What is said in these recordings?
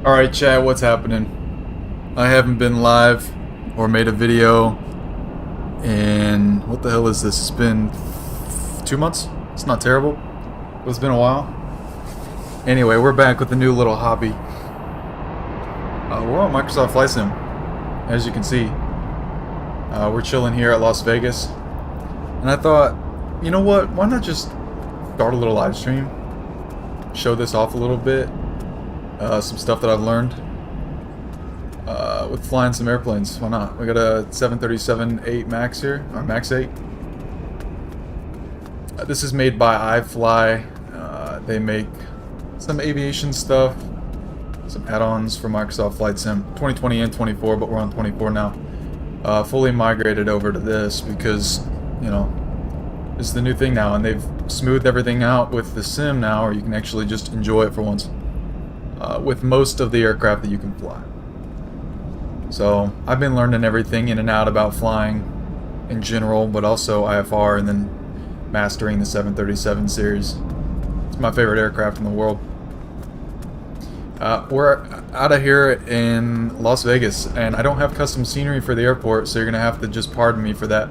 Alright chat, what's happening? I haven't been live or made a video in, what the hell is this? It's been 2 months? It's not terrible, but it's been a while. Anyway, we're back with a new little hobby. We're on Microsoft Flight Sim, as you can see. We're chilling here at Las Vegas. And I thought, you know what, why not just start a little live stream? Show this off a little bit. Some stuff that I've learned with flying some airplanes. Why not? We got a 737-8 Max here, or Max 8. This is made by iFly. They make some aviation stuff, some add-ons for Microsoft Flight Sim 2020 and 24, but we're on 24 now. Fully migrated over to this because, you know, it's the new thing now, and they've smoothed everything out with the sim now, or you can actually just enjoy it for once. With most of the aircraft that you can fly. So I've been learning everything in and out about flying in general, but also IFR, and then mastering the 737 series. It's my favorite aircraft in the world. We're out of here in Las Vegas, and I don't have custom scenery for the airport, so you're gonna have to just pardon me for that.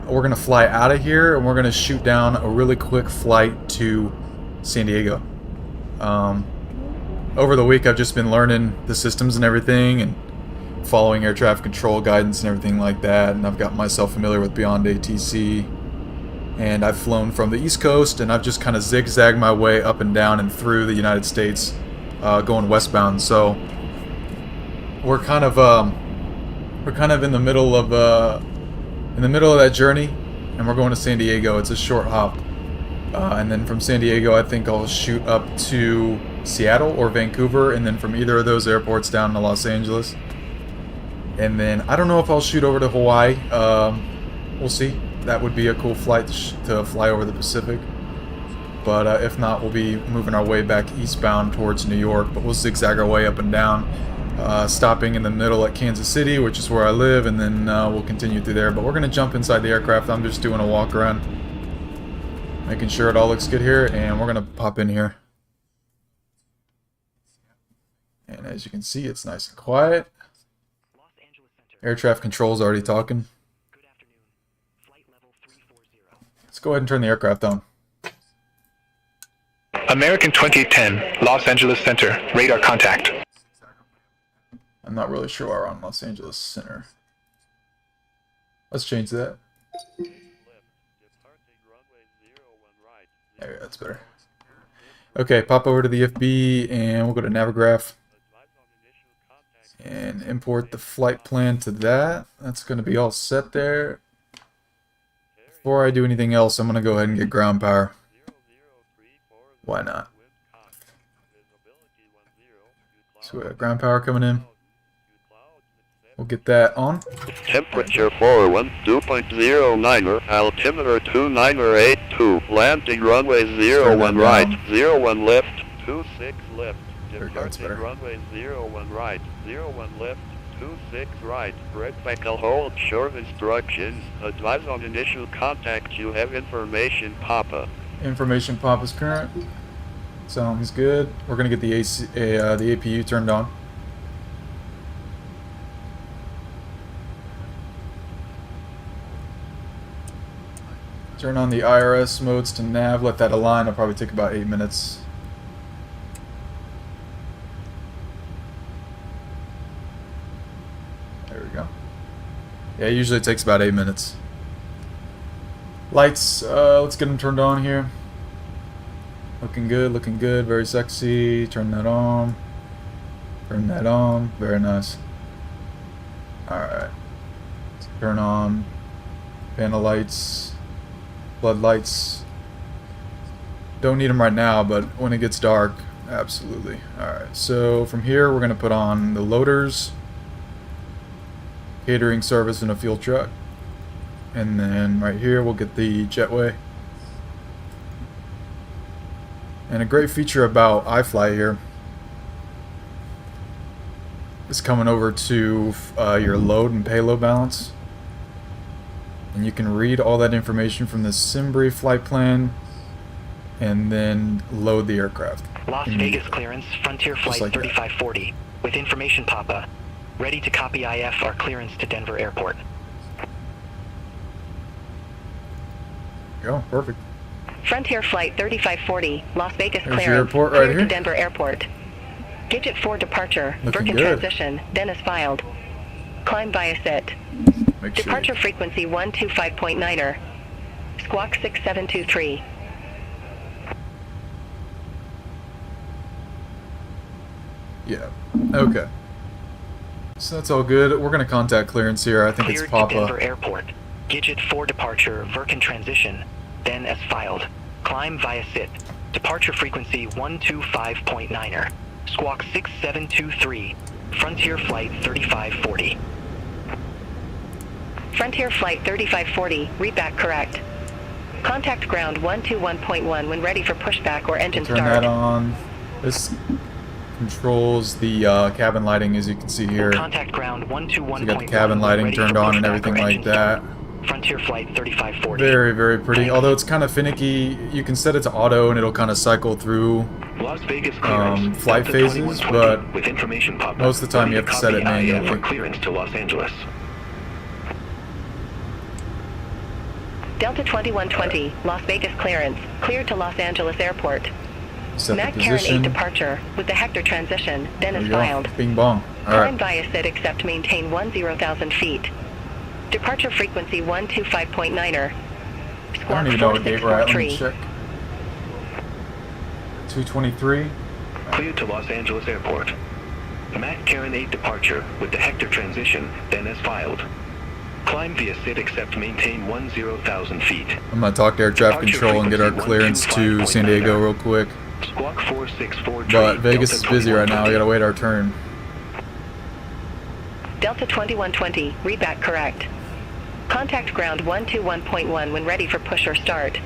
We're gonna fly out of here, and we're gonna shoot down a really quick flight to San Diego. Over the week I've just been learning the systems and everything, and following air traffic control guidance and everything like that, and I've got myself familiar with Beyond ATC, and I've flown from the East Coast, and I've just kind of zigzagged my way up and down and through the United States, going westbound. So we're kind of in the middle of that journey, and we're going to San Diego. It's a short hop. And then from San Diego, I think I'll shoot up to Seattle or Vancouver, and then from either of those airports down to Los Angeles. And then I don't know if I'll shoot over to Hawaii. We'll see. That would be a cool flight to fly over the Pacific. But if not, we'll be moving our way back eastbound towards New York. But we'll zigzag our way up and down, stopping in the middle at Kansas City, which is where I live, and then we'll continue through there. But we're going to jump inside the aircraft. I'm just doing a walk around, making sure it all looks good here, and we're gonna pop in here. And as you can see, it's nice and quiet. Air traffic control is already talking. Let's go ahead and turn the aircraft on. American 2010, Los Angeles Center, radar contact. I'm not really sure why we're on Los Angeles Center. Let's change that. There, that's better. Okay, pop over to the FB, and we'll go to Navigraph and import the flight plan to that. That's going to be all set there. Before I do anything else, I'm going to go ahead and get ground power. Why not? So we got ground power coming in. We'll get that on. Temperature 412.09er, altimeter 2982, landing runway 01 right, 01 left, 26 left, departing runway 01 right, 01 left, 26 right, vertical hold, short instructions, advise on initial contact, you have information pop-up. Information pop is current. Sounds good. We're going to get the APU turned on. Turn on the IRS modes to nav, let that align. It'll probably take about 8 minutes. There we go. Yeah, usually it takes about 8 minutes. Lights, let's get them turned on here. Looking good, very sexy. Turn that on. Turn that on, very nice. Alright. Turn on panel lights. Floodlights. Don't need them right now, but when it gets dark, absolutely. Alright, so from here we're going to put on the loaders, catering service, and a fuel truck. And then right here we'll get the jetway. And a great feature about iFly here is coming over to your load and payload balance. And you can read all that information from the SimBrief flight plan and then load the aircraft. Las Vegas clearance, Frontier Flight like that. 3540. With information Papa. Ready to copy IF our clearance to Denver Airport. Go, perfect. Frontier Flight 3540, Las Vegas There's your clearance, airport right cleared here. to Denver Airport. Digit 4 departure, Looking Virkin good. transition, Dennis filed. Climb via sit. Make sure Departure frequency 125.9er. Squawk 6723. Yeah. Okay. So that's all good. We're gonna contact clearance here. I think Cleared it's to Denver Papa. Airport. Digit 4 departure, Virkin transition, then as filed. Climb via sit. Departure frequency 125.9er. Squawk 6723. Frontier Flight 3540. Frontier Flight 3540, read back correct. Contact ground 121.1 when ready for pushback or engine Turn start. that on. This controls the cabin lighting, as you can see here. Contact ground 121.1. So you got the cabin lighting ready turned for on and pushback everything or like engine that. start. Frontier Flight 3540. Very, very pretty. Although it's kind of finicky, you can set it to auto and it'll kind of cycle through Las Vegas clearance, flight Delta phases, 2120, but with information pop-up. most of the time you have to set it Copy IAF manually. for clearance to Los Angeles. Delta 2120, Las Vegas clearance, cleared to Los Angeles Airport. Set Mac the Karen 8 position. departure, with the Hector transition, There Dennis we go. filed. Bing bong. Climb Alright. via sit except maintain 10,000 feet. Departure frequency 125.9er. I Squawk don't even know what gate we're at. Let me 4643. check. 223. Cleared to Los Angeles Airport. Mac Karen 8 departure, with the Hector transition, then as filed. Climb via sit except maintain 10,000 feet. I'm gonna talk to air traffic Departure control and get our frequency clearance to San Diego 125.9. real quick. Squawk 464 But Vegas is busy right now. We gotta wait our turn. Delta 2120, read back correct. Contact ground 121.1 when ready for push or start.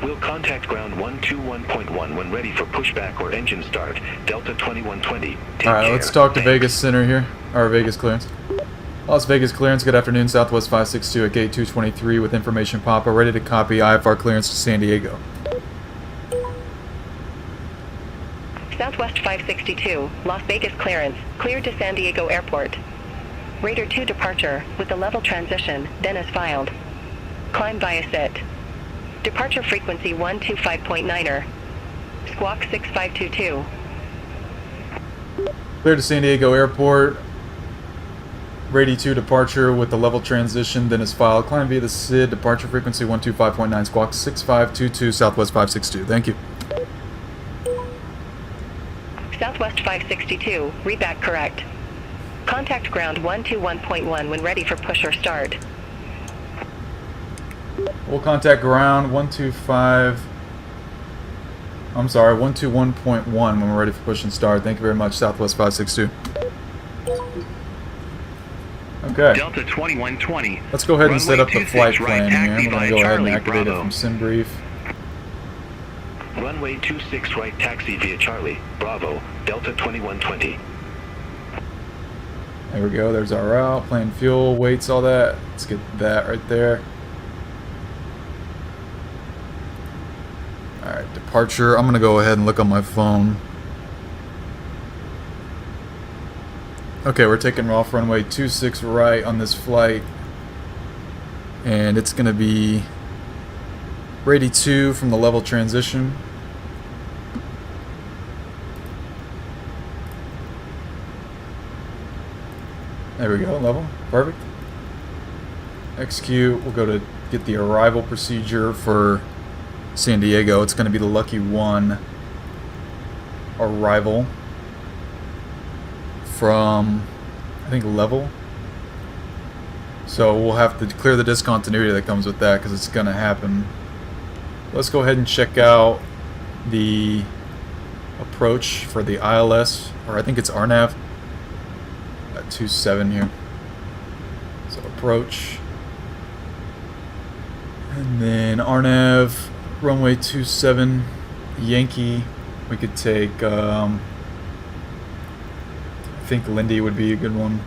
We'll contact ground 121.1 when ready for pushback or engine start. Delta 2120. Take Alright, care. let's talk to Thanks. Vegas Center here. Or Vegas clearance. Las Vegas clearance, good afternoon. Southwest 562 at gate 223 with information Papa. Ready to copy IFR clearance to San Diego. Southwest 562, Las Vegas clearance, cleared to San Diego Airport. Raider 2 departure, with the level transition, then as filed. Climb via sit. Departure frequency 125.9er. Squawk 6522. Clear to San Diego Airport. Rady 2 departure with the level transition, then is filed. Climb via the SID. Departure frequency 125.9. Squawk 6522 Southwest 562. Thank you. Southwest 562, read back correct. Contact ground 121.1 when ready for push or start. We'll contact ground 125. I'm sorry, 121.1 when we're ready for push and start. Thank you very much, Southwest 562. Okay, Delta 2120. let's go ahead and set up the Runway flight 26 plan right, here. I'm taxi going to via go ahead and Charlie, activate it Bravo. from SimBrief. Runway 26 right taxi via Charlie. Bravo. Delta 2120. There we go, there's our route, plan fuel, weights, all that. Let's get that right there. Alright, departure. I'm going to go ahead and look on my phone. Okay, we're taking off runway 26 right on this flight. And it's going to be Rady 2 from the level transition. There we go, level. Perfect. Execute. We'll go to get the arrival procedure for San Diego. It's going to be the Lucky 1 arrival from, I think, level. So we'll have to clear the discontinuity that comes with that because it's going to happen. Let's go ahead and check out the approach for the ILS, or I think it's RNAV. 27 here. So approach. And then RNAV, runway 27, Yankee. We could take, I think Lindy would be a good one.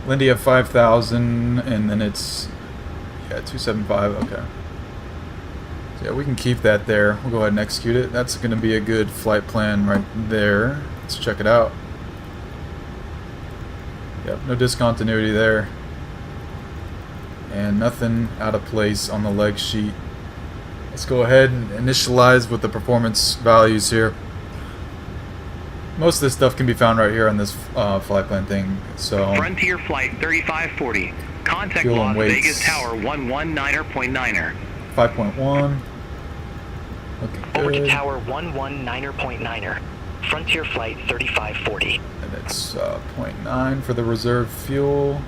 Lindy at 5,000, and then it's, yeah, 275, okay. So yeah, we can keep that there. We'll go ahead and execute it. That's going to be a good flight plan right there. Let's check it out. Yep, no discontinuity there. And nothing out of place on the leg sheet. Let's go ahead and initialize with the performance values here. Most of this stuff can be found right here on this flight plan thing. So Frontier Flight 3540. Contact Fuel and Las weights. Vegas Tower 119.9er. 5.1. Looking Over to good. Tower 119.9er. Frontier Flight 3540. And it's 0.9 for the reserve fuel.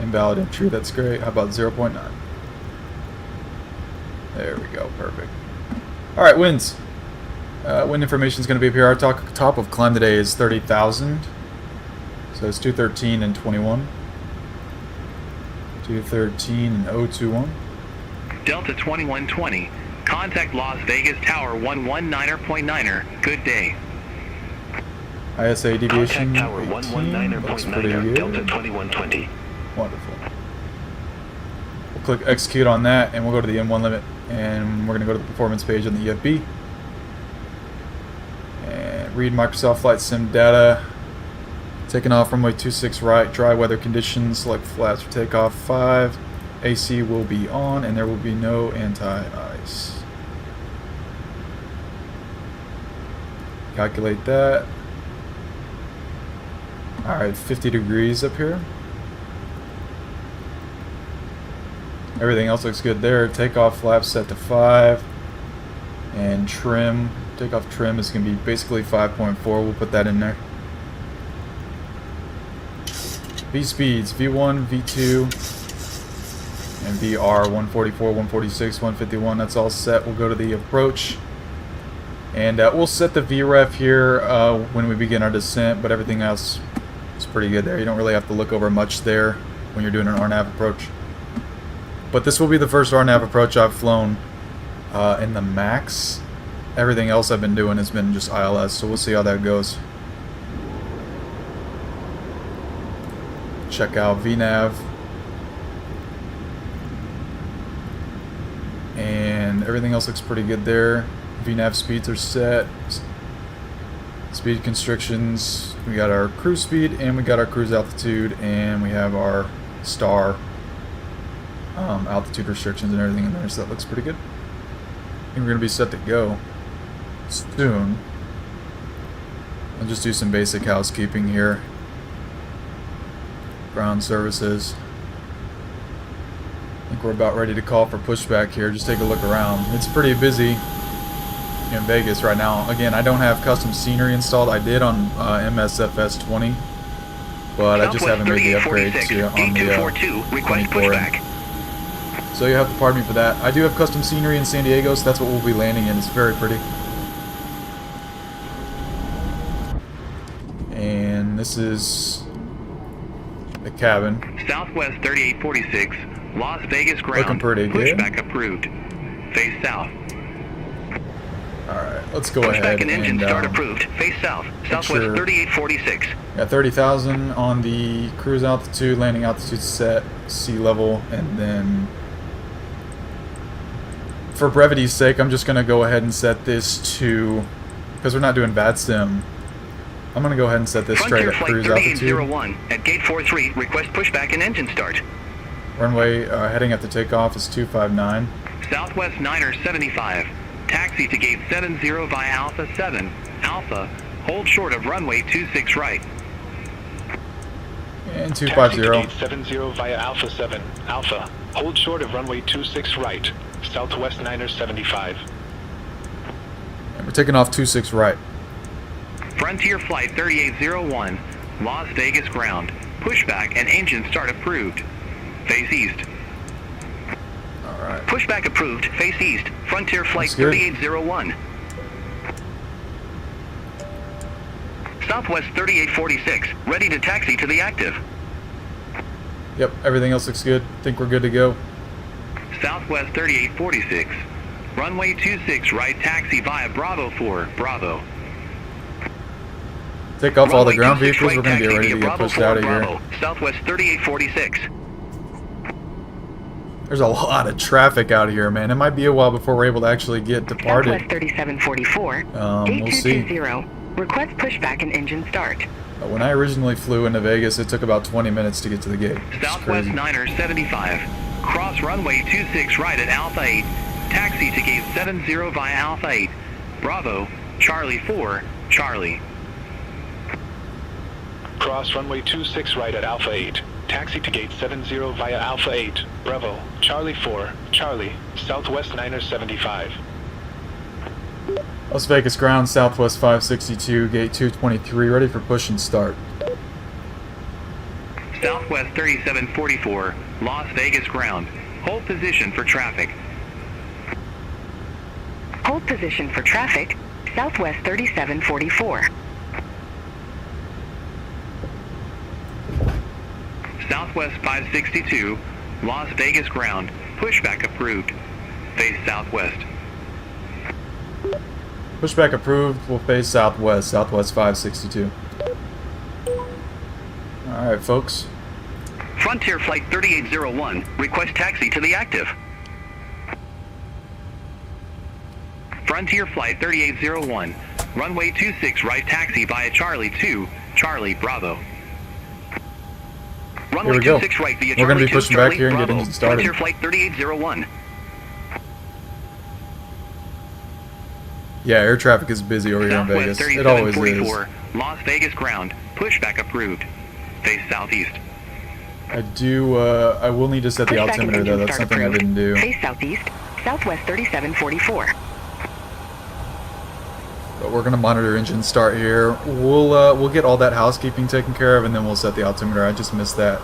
Invalid entry, that's great. How about 0.9? There we go, perfect. Alright, winds. Wind information is going to be up here. Our top of climb today is 30,000. So it's 213 and 21. 213 and 021. Delta 2120. Contact Las Vegas Tower 119.9er. Good day. ISA deviation Contact Tower 18. Looks pretty 119.9er, good. Delta 2120. Wonderful. We'll click execute on that and we'll go to the M1 limit and we're going to go to the performance page on the EFB and read Microsoft Flight Sim data. Taking off runway 26 right, dry weather conditions, select flaps for takeoff 5. AC will be on and there will be no anti-ice. Calculate that. Alright, 50 degrees up here. Everything else looks good there. Takeoff flaps set to 5. And trim. Takeoff trim is going to be basically 5.4. We'll put that in there. V speeds. V1, V2, and VR. 144, 146, 151. That's all set. We'll go to the approach. And we'll set the VREF here when we begin our descent. But everything else is pretty good there. You don't really have to look over much there when you're doing an RNAV approach. But this will be the first RNAV approach I've flown in the max. Everything else I've been doing has been just ILS, so we'll see how that goes. Check out VNAV. And everything else looks pretty good there. VNAV speeds are set. Speed constrictions. We got our cruise speed and we got our cruise altitude and we have our star altitude restrictions and everything in there, so that looks pretty good. I think we're going to be set to go soon. I'll just do some basic housekeeping here. Ground services. I think we're about ready to call for pushback here. Just take a look around. It's pretty busy in Vegas right now. Again, I don't have custom scenery installed. I did on MSFS20, but I just haven't made the upgrade to on the 24. So you have to pardon me for that. I do have custom scenery in San Diego, so that's what we'll be landing in. It's very pretty. And this is the cabin. Southwest 3846. Las Vegas ground. Looking pretty good. Pushback approved. Face south. Alright, let's go ahead Pushback and engine start approved. Face south. Southwest 3846. Got 30,000 on the cruise altitude, landing altitude set, sea level, and then for brevity's sake, I'm just going to go ahead and set this to, because we're not doing VADSIM, I'm going to go ahead and set this straight at cruise altitude. 3801 at gate 43, request pushback and engine start. Runway heading at the takeoff is 259. Southwest 9er 75. Taxi to gate 70 via Alpha 7. Alpha, hold short of runway 26 right. And Taxi 250. to gate 70 via Alpha 7. Alpha, hold short of runway 26 right. Southwest 9er 75. And we're taking off 26 right. Frontier Flight 3801, Las Vegas ground. Pushback and engine start approved. Face east. Alright. Pushback approved. Face east. Frontier Flight That's good. 3801. Southwest 3846, ready to taxi to the active. Yep, everything else looks good. Think we're good to go. Southwest 3846. Runway 26 right taxi via Bravo 4. Bravo. Take off all the Runway ground 26 vehicles. We're going to right get ready taxi to via get Bravo pushed 4 out of here. Bravo. Southwest 3846. There's a lot of traffic out here, man. It might be a while before we're able to actually get departed. Southwest 3744. Gate We'll see. 220. Request pushback and engine start. When I originally flew into Vegas, it took about 20 minutes to get to the gate. Southwest Niner 75. Cross runway 26 right at Alpha 8. Taxi to gate 70 via Alpha 8. Bravo, Charlie 4, Charlie. Cross runway 26 right at Alpha 8. Taxi to gate 70 via Alpha 8. Bravo, Charlie 4, Charlie, Southwest Niner 75. Las Vegas ground, Southwest 562, gate 223, ready for push and start. Southwest 3744, Las Vegas ground. Hold position for traffic. Hold position for traffic. Southwest 3744. Southwest 562, Las Vegas ground. Pushback approved. Face southwest. Pushback approved, we'll face southwest, Southwest 562. Alright, folks. Frontier Flight 3801, request taxi to the active. Frontier Flight 3801, runway 26 right taxi via Charlie 2, Charlie Bravo. Runway Here we go. 26 right via We're going Charlie to be 2, pushing back Charlie here and Bravo. getting started. Frontier Flight 3801. Yeah, air traffic is busy over here in Southwest Vegas. It always is. 3744, Las Vegas ground. Pushback approved. Face southeast. I will need to set the Pushback and altimeter though, engine that's start something I approved. didn't do. Face southeast. Southwest 3744. But we're going to monitor engine start here. We'll get all that housekeeping taken care of and then we'll set the altimeter. I just missed that.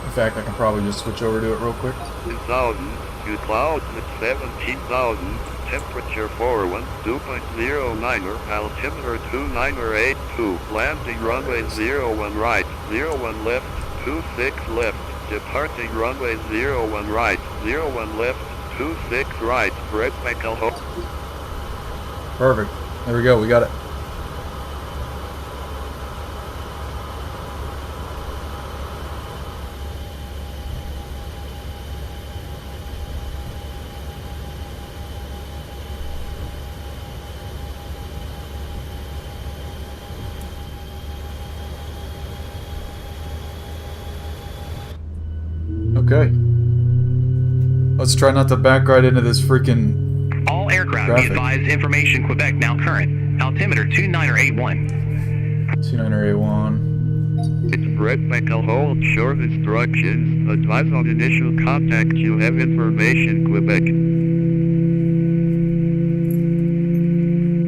In fact, I can probably just switch over to it real quick. 2,000, to clouds at 17,000, temperature 41.2.09er, altimeter 2982, landing runway 01 right, 01 left, 26 left, departing runway 01 right, 01 left, 26 right, red Michael Hope. Perfect. There we go, we got it. Okay. Let's try not to back right into this freaking All aircraft traffic. be advised information Quebec now current. Altimeter 2981. 2981. It's red Michael hold short instructions, advise on initial contact you have information Quebec.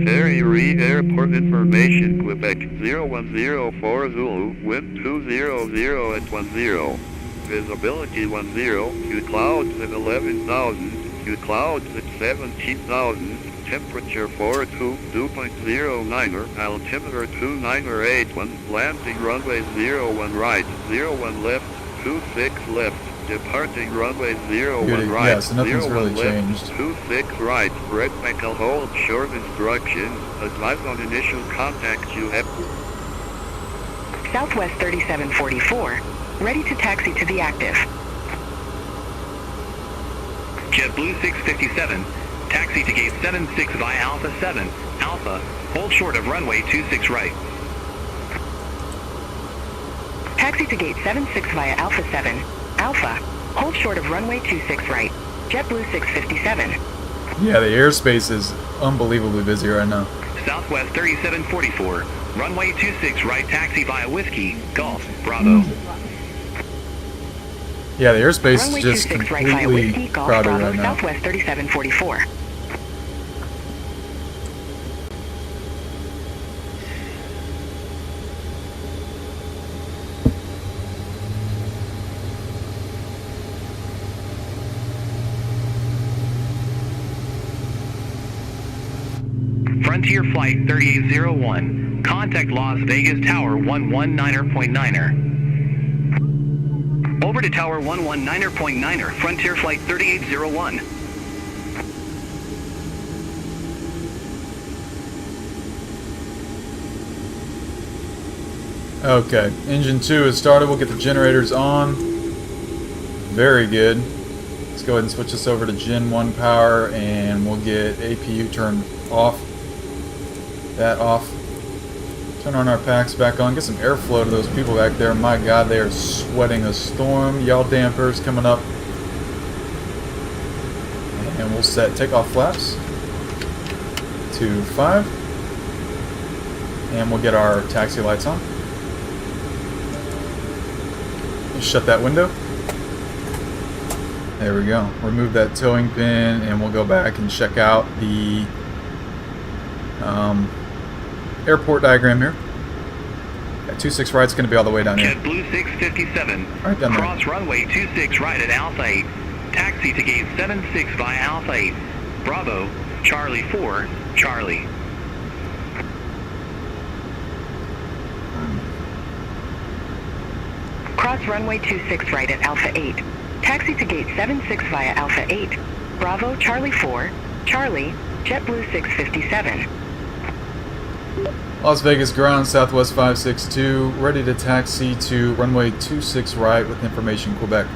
Ferry Reed Airport information Quebec 0104 Zulu, wind 200 at 10. Visibility 10, to clouds at 11,000, to clouds at 17,000, temperature 42.09er, altimeter 2981, landing runway 01 right, 01 left, 26 left, departing runway 01 Good, right, yeah, so nothing's 01 really left, changed. 26 right, red Michael hold short instructions, advise on initial contact you have. Southwest 3744. Ready to taxi to the active. JetBlue 657, taxi to gate 76 via Alpha 7. Alpha, hold short of runway 26 right. Taxi to gate 76 via Alpha 7. Alpha, hold short of runway 26 right. JetBlue 657. Yeah, the airspace is unbelievably busy right now. Southwest 3744, runway 26 right taxi via Whiskey, Golf, Bravo. Yeah, the airspace Runway is just 26 right via completely Whiskey, Golf, crowded Bravo, right now. Southwest 3744. Frontier Flight 3801, contact Las Vegas Tower 119.9er. Over to Tower 119.9er, Frontier Flight 3801. Okay, engine 2 is started. We'll get the generators on. Very good. Let's go ahead and switch this over to Gen 1 power, and we'll get APU turned off. That off. Turn on our packs back on. Get some airflow to those people back there. My God, they are sweating a storm. Yaw dampers coming up. And we'll set takeoff flaps to 5. And we'll get our taxi lights on. Shut that window. There we go. Remove that towing pin, and we'll go back and check out the airport diagram here. At 26 right, it's going to be all the way down here. JetBlue 657. Right down there. Cross runway 26 right at Alpha 8. Taxi to gate 76 via Alpha 8. Bravo, Charlie 4, Charlie. Cross runway 26 right at Alpha 8. Taxi to gate 76 via Alpha 8. Bravo, Charlie 4, Charlie, JetBlue 657. Las Vegas ground, Southwest 562, ready to taxi to runway 26 right with information Quebec.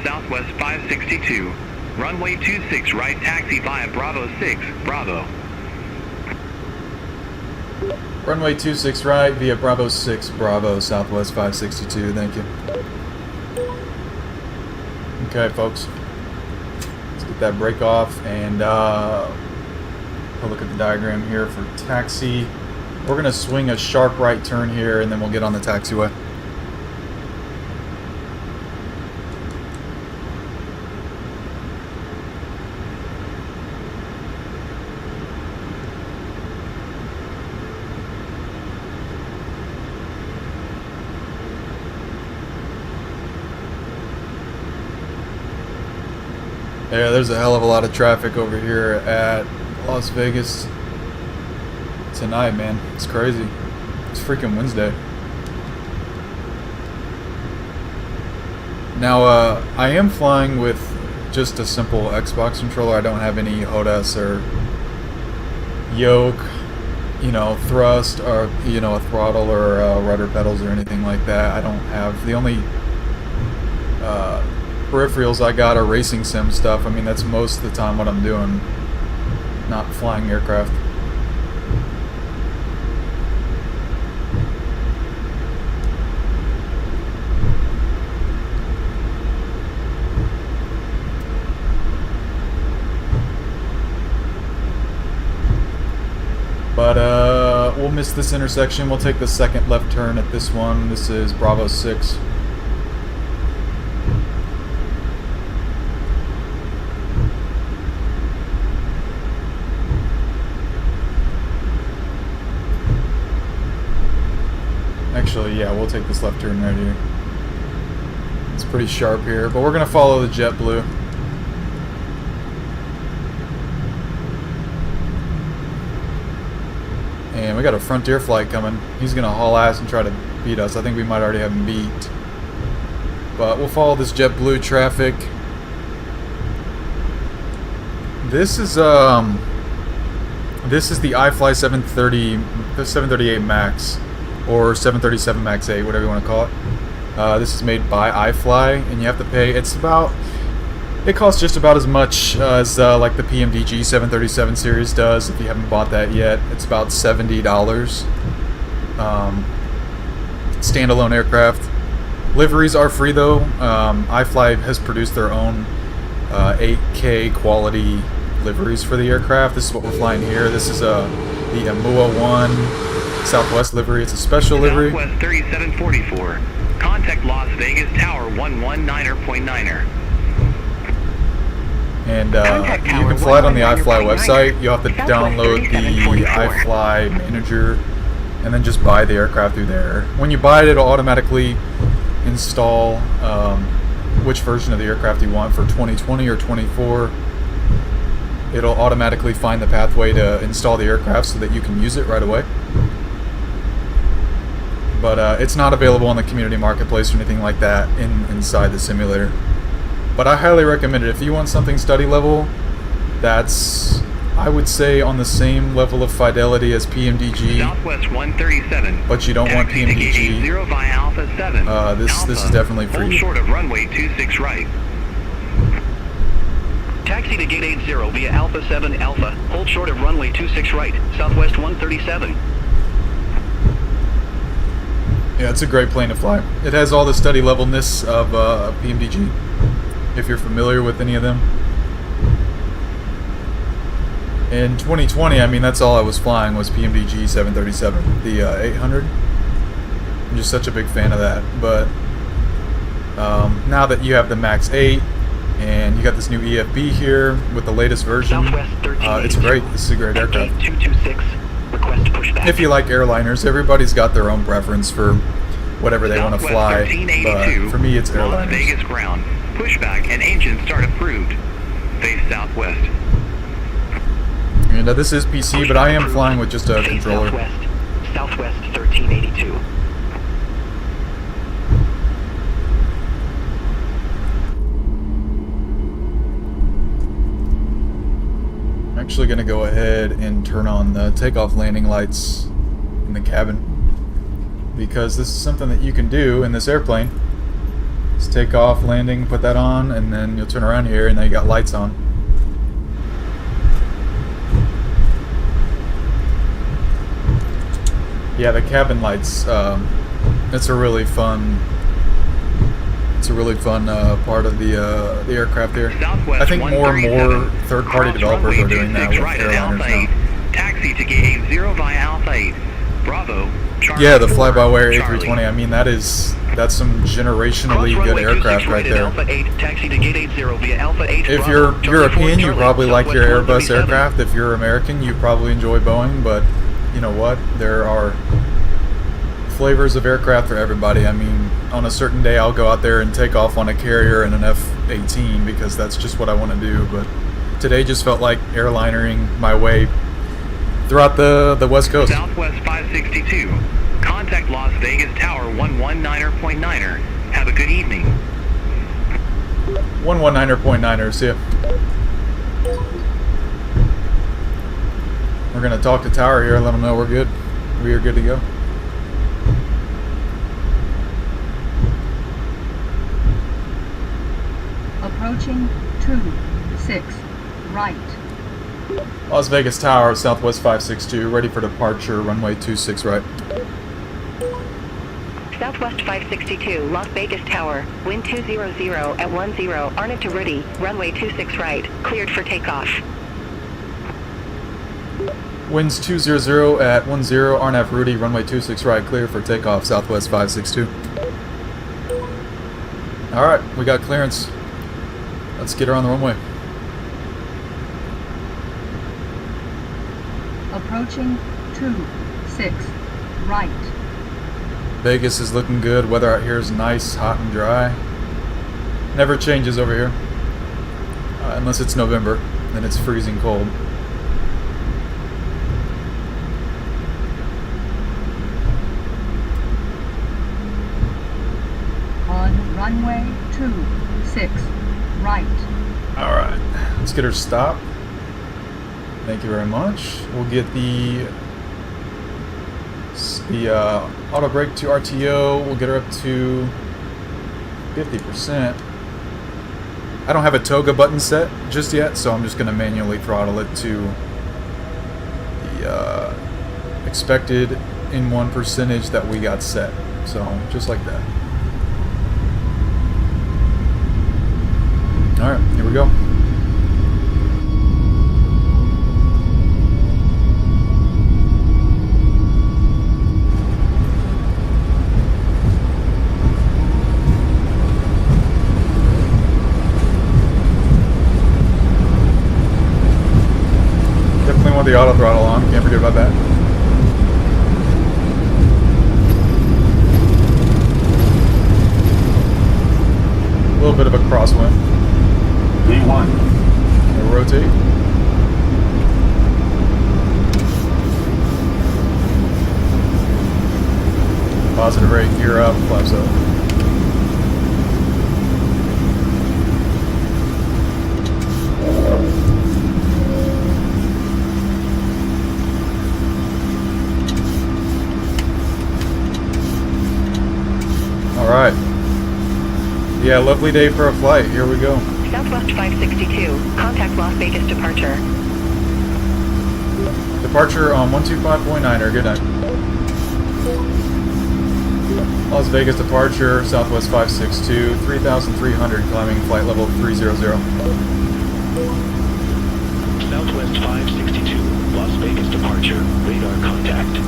Southwest 562. Runway 26 right taxi via Bravo 6, Bravo. Runway 26 right via Bravo 6, Bravo, Southwest 562. Thank you. Okay, folks. Let's get that brake off and we'll look at the diagram here for taxi. We're going to swing a sharp right turn here, and then we'll get on the taxiway. Yeah, there's a hell of a lot of traffic over here at Las Vegas tonight, man. It's crazy. It's freaking Wednesday. Now, I am flying with just a simple Xbox controller. I don't have any HOTAS or yoke, you know, thrust, or, you know, a throttle or rudder pedals or anything like that. I don't have. The only peripherals I got are racing sim stuff. I mean, that's most of the time what I'm doing, not flying aircraft. But we'll miss this intersection. We'll take the second left turn at this one. This is Bravo 6. Actually, yeah, we'll take this left turn right here. It's pretty sharp here, but we're going to follow the JetBlue. And we got a Frontier flight coming. He's going to haul ass and try to beat us. I think we might already have him beat. But we'll follow this JetBlue traffic. This is the iFly 738 Max, or 737 Max 8, whatever you want to call it. This is made by iFly, and you have to pay. It costs just about as much as like the PMDG 737 series does. If you haven't bought that yet, it's about $70. Standalone aircraft. Liveries are free though. iFly has produced their own 8K quality liveries for the aircraft. This is what we're flying here. This is the Amua 1 Southwest livery. It's a special livery. Southwest 3744. Contact Las Vegas Tower 119.9er. And you can fly it on the iFly website. You have to download the iFly manager and then just buy the aircraft through there. When you buy it, it'll automatically install which version of the aircraft you want for 2020 or 24. It'll automatically find the pathway to install the aircraft so that you can use it right away. But it's not available on the community marketplace or anything like that inside the simulator. But I highly recommend it. If you want something study level that's I would say on the same level of fidelity as PMDG, Southwest 137. but you don't want Taxi to gate PMDG. 80 via Alpha 7. This is definitely for Hold you. short of runway 26 right. Taxi to gate 80 via Alpha 7 Alpha. Hold short of runway 26 right. Southwest 137. Yeah, it's a great plane to fly. It has all the steady levelness of PMDG, if you're familiar with any of them. In 2020, I mean, that's all I was flying was PMDG 737, the 800. I'm just such a big fan of that. But now that you have the Max 8 and you got this new EFB here with the latest version, Southwest 13. it's great. This is a great aircraft. 226. Request pushback. If you like airliners, everybody's got their own preference for whatever they want to fly. But for me, it's Las airliners. Vegas ground. Pushback and engine start approved. Face southwest. And this is PC, but I am flying with just a Face controller. Southwest 1382. I'm actually going to go ahead and turn on the takeoff landing lights in the cabin, because this is something that you can do in this airplane. Just take off, landing, put that on, and then you'll turn around here and then you got lights on. Yeah, the cabin lights, it's a really fun part of the aircraft here. I think more and more third-party developers are doing that with airliners now. Taxi to gate 80 via Alpha 8. Bravo. Charlie Yeah, the 4, fly-by-wire Charlie. A320. I mean, that's some generationally Cross good runway aircraft 26 right at there. Alpha 8, taxi to gate 80 via Alpha 8. If Bravo. you're Charlie European, 4, you Charlie, probably like your Southwest Airbus 137. aircraft. If you're American, you probably enjoy Boeing. But you know what? There are flavors of aircraft for everybody. I mean, on a certain day, I'll go out there and take off on a Carrier and an F-18 because that's just what I want to do. But today just felt like airlinering my way throughout the West Coast. Southwest 562. Contact Las Vegas Tower 119.9er. Have a good evening. 119.9er, see ya. We're gonna talk to Tower here and let them know we're good. We are good to go. Approaching 26 right. Las Vegas Tower, Southwest 562, ready for departure, runway 26 right. Southwest 562, Las Vegas Tower, wind 200 at 10, Arna to Rudy, runway 26 right, cleared for takeoff. Winds 200 at 10, RNAV Rudy, runway 26 right, clear for takeoff, Southwest 562. Alright, we got clearance. Let's get her on the runway. Approaching 26 right. Vegas is looking good. Weather out here is nice, hot and dry. Never changes over here. Unless it's November, then it's freezing cold. On runway 26 right. Alright, let's get her stopped. Thank you very much. We'll get the auto brake to RTO. We'll get her up to 50%. I don't have a toga button set just yet, so I'm just going to manually throttle it to the expected in-1 percentage that we got set. So, just like that. Alright, here we go. Definitely want the auto throttle on, can't forget about that. A little bit of a crosswind. V1. We'll rotate. Positive rate, gear up, flaps up. Yeah, lovely day for a flight. Here we go. Southwest 562, contact Las Vegas departure. Departure on 125.9er. Good night. Las Vegas departure, Southwest 562, 3,300, climbing flight level 300. Southwest 562, Las Vegas departure, radar contact.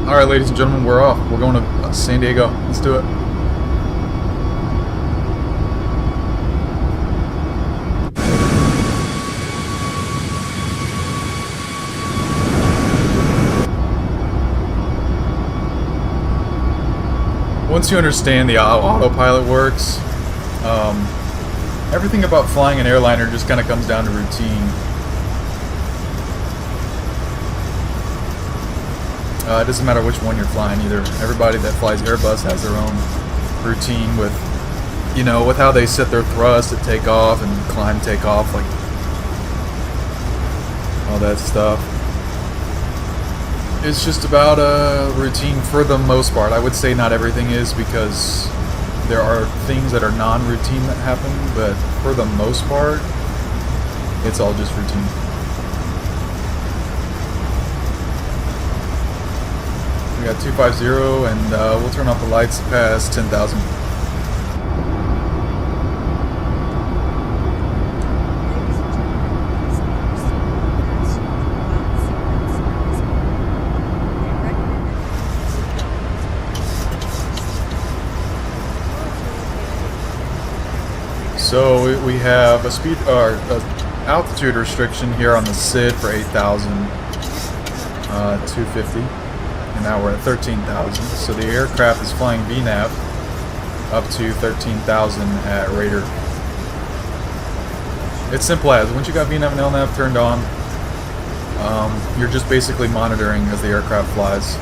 Alright, ladies and gentlemen, we're off. We're going to San Diego. Let's do it. Once you understand the autopilot works, everything about flying an airliner just kind of comes down to routine. It doesn't matter which one you're flying either. Everybody that flies Airbus has their own routine with, you know, with how they set their thrust at takeoff and climb takeoff, like all that stuff. It's just about a routine for the most part. I would say not everything is, because there are things that are non-routine that happen, but for the most part, it's all just routine. We got 250 and we'll turn off the lights past 10,000. So we have a speed or altitude restriction here on the SID for 8,250, and now we're at 13,000. So the aircraft is flying VNAV up to 13,000 at Raider. It's simple as once you got VNAV and LNAV turned on, you're just basically monitoring as the aircraft flies.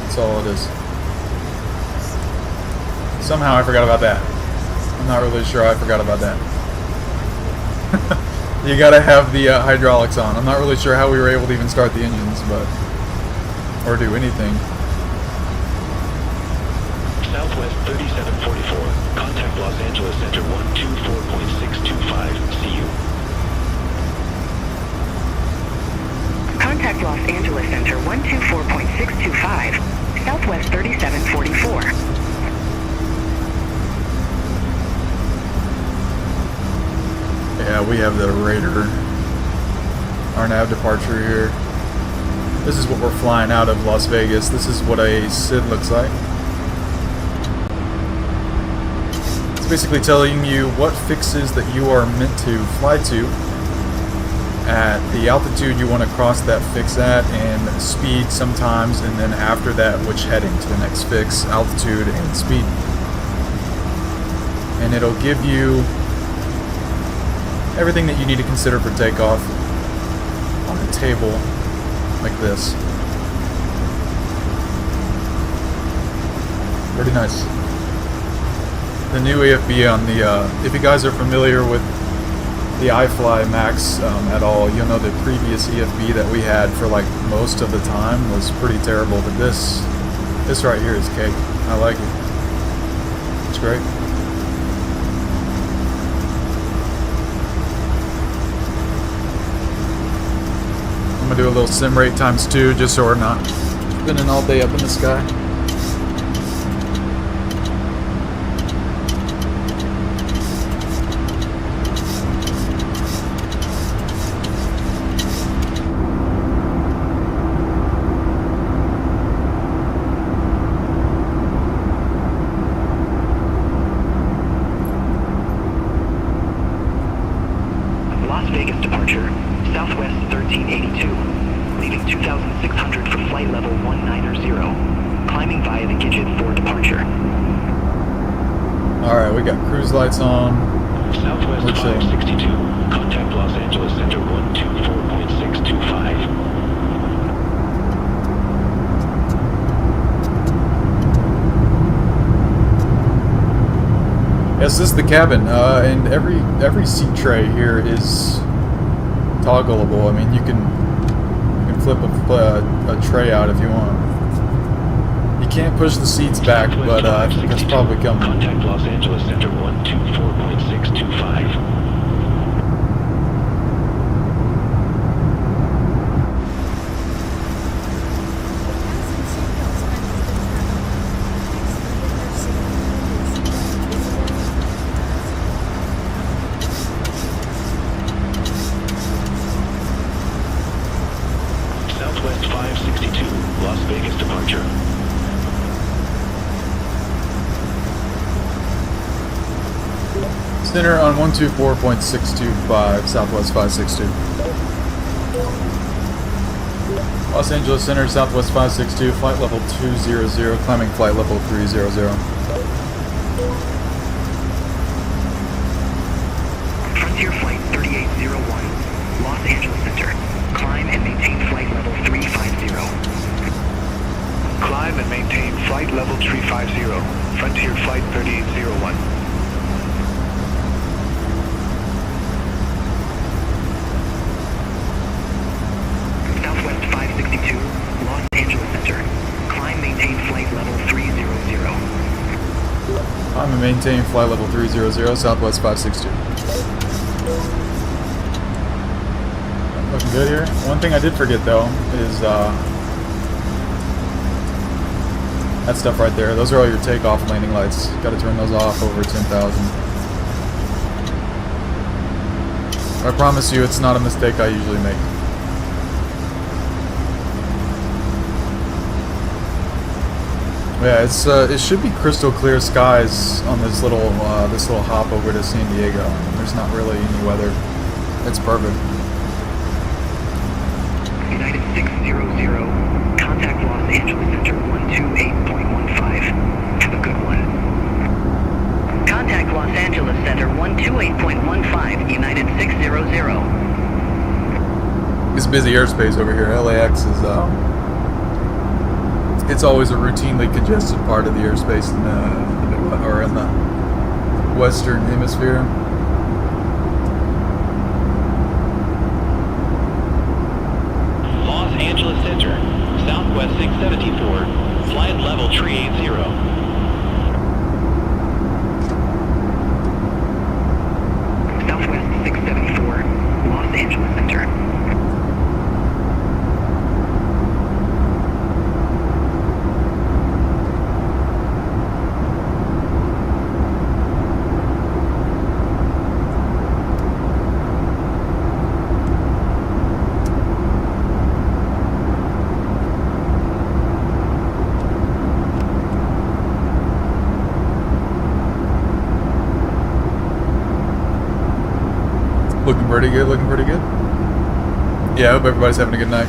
That's all it is. Somehow I forgot about that. I'm not really sure I forgot about that. You gotta have the hydraulics on. I'm not really sure how we were able to even start the engines, but or do anything. Southwest 3744, contact Los Angeles Center 124.625, see you. Contact Los Angeles Center 124.625, Southwest 3744. Yeah, we have the Raider, our nav departure here. This is what we're flying out of Las Vegas. This is what a SID looks like. It's basically telling you what fixes that you are meant to fly to at the altitude you want to cross that fix at, and speed sometimes, and then after that which heading to the next fix, altitude and speed. And it'll give you everything that you need to consider for takeoff on a table like this. Pretty nice. The new AFB on the, if you guys are familiar with the iFly Max at all, you'll know the previous EFB that we had for like most of the time was pretty terrible, but this right here is cake. I like it. It's great. I'm gonna do a little sim rate ×2 just so we're not spinning all day up in the sky. Las Vegas departure, Southwest 1382, leaving 2,600 for flight level 190, climbing via the Gidget for departure. Alright, we got cruise lights on. Southwest 562, contact Los Angeles Center 124.625. Yes, this is the cabin, and every seat tray here is toggleable. I mean, you can flip a tray out if you want. You can't push the seats back, but I think that's probably coming. Contact Los Angeles Center 124.625. Southwest 562, Las Vegas departure. Center on 124.625, Southwest 562. Los Angeles Center, Southwest 562, flight level 200, climbing flight level 300. Frontier Flight 3801, Los Angeles Center. Climb and maintain flight level 350. Climb and maintain flight level 350. Frontier Flight 3801. Southwest 562, Los Angeles Center. Climb, maintain flight level 300. I'm and maintain flight level 300, Southwest 562. Looking good here. One thing I did forget though is that stuff right there. Those are all your takeoff and landing lights. Got to turn those off over 10,000. I promise you, it's not a mistake I usually make. Yeah, it should be crystal clear skies on this little hop over to San Diego. There's not really any weather. It's perfect. United 600, contact Los Angeles Center 128.15. Have a good one. Contact Los Angeles Center 128.15, United 600. It's busy airspace over here. LAX is it's always a routinely congested part of the airspace in the Western Hemisphere. Los Angeles Center, Southwest 674, flight level 380. Southwest 674, Los Angeles Center. Looking pretty good, looking pretty good. Yeah, I hope everybody's having a good night.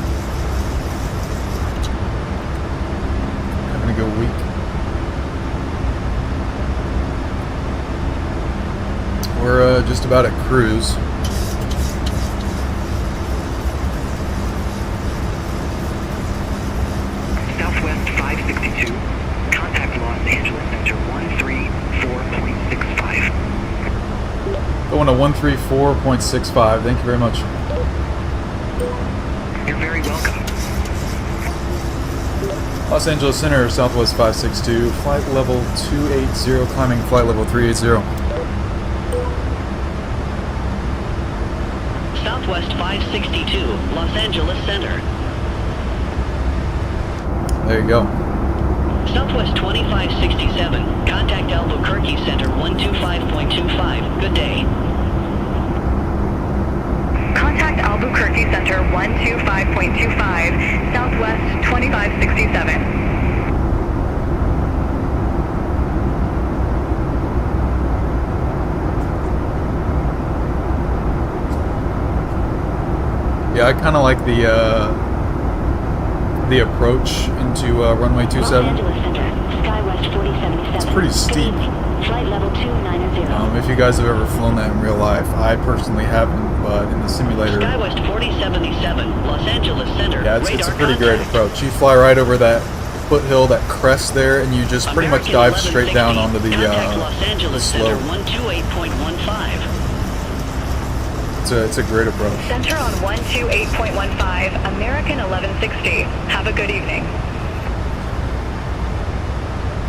Having a good week. We're just about at cruise. Southwest 562, contact Los Angeles Center 134.65. Going to 134.65. Thank you very much. You're very welcome. Los Angeles Center, Southwest 562, flight level 280, climbing flight level 380. Southwest 562, Los Angeles Center. There you go. Southwest 2567, contact Albuquerque Center 125.25. Good day. Contact Albuquerque Center 125.25, Southwest 2567. Yeah, I kind of like the approach into runway 27. It's pretty steep. Flight level 290. If you guys have ever flown that in real life, I personally haven't, but in the simulator, Skywest 4077, Los Angeles Center. yeah, it's a radar pretty great contact. approach. You fly right over that foothill, that crest there, and you just pretty much American dive straight down onto the contact Los Angeles Center slope. 128.15. It's a great approach. Center on 128.15, American 1160. Have a good evening.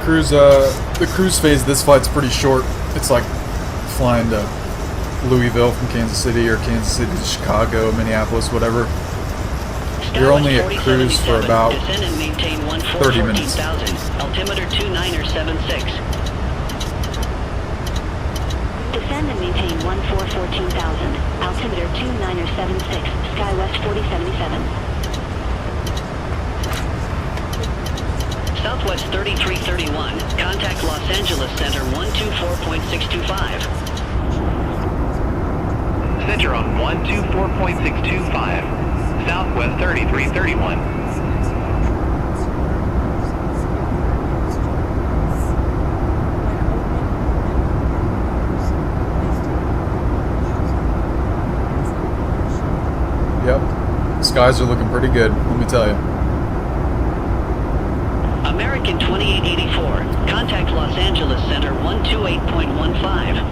The cruise phase of this flight's pretty short. It's like flying to Louisville from Kansas City or Kansas City to Chicago, Minneapolis, whatever. You're only at cruise for about 30 minutes. Altimeter 2976. Descend and maintain 1414,000. Altimeter 2976. SkyWest 4077. Southwest 3331. Contact Los Angeles Center 124.625. Center on 124.625. Southwest 3331. Yep. Skies are looking pretty good, let me tell you. American 2884. Contact Los Angeles Center 128.15.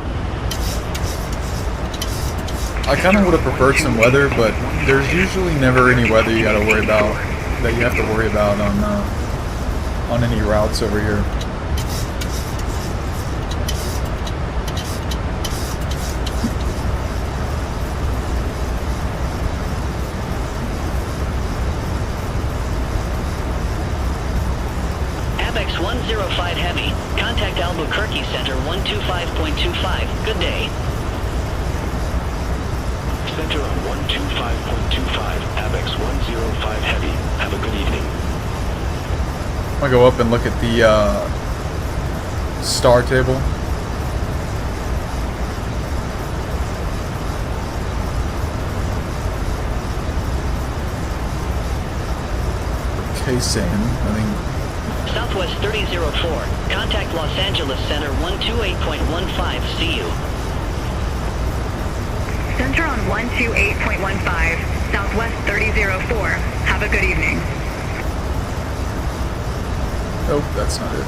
I kind of would have preferred some weather, but there's usually never any weather you gotta worry about, that you have to worry about on any routes over here. Abex 105 Heavy. Contact Albuquerque Center 125.25. Good day. Center on 125.25, Abex 105 Heavy. Have a good evening. I'm gonna go up and look at the star table. Kaysan, I think. Southwest 3004. Contact Los Angeles Center 128.15. See you. Center on 128.15, Southwest 3004. Have a good evening. Nope, that's not it.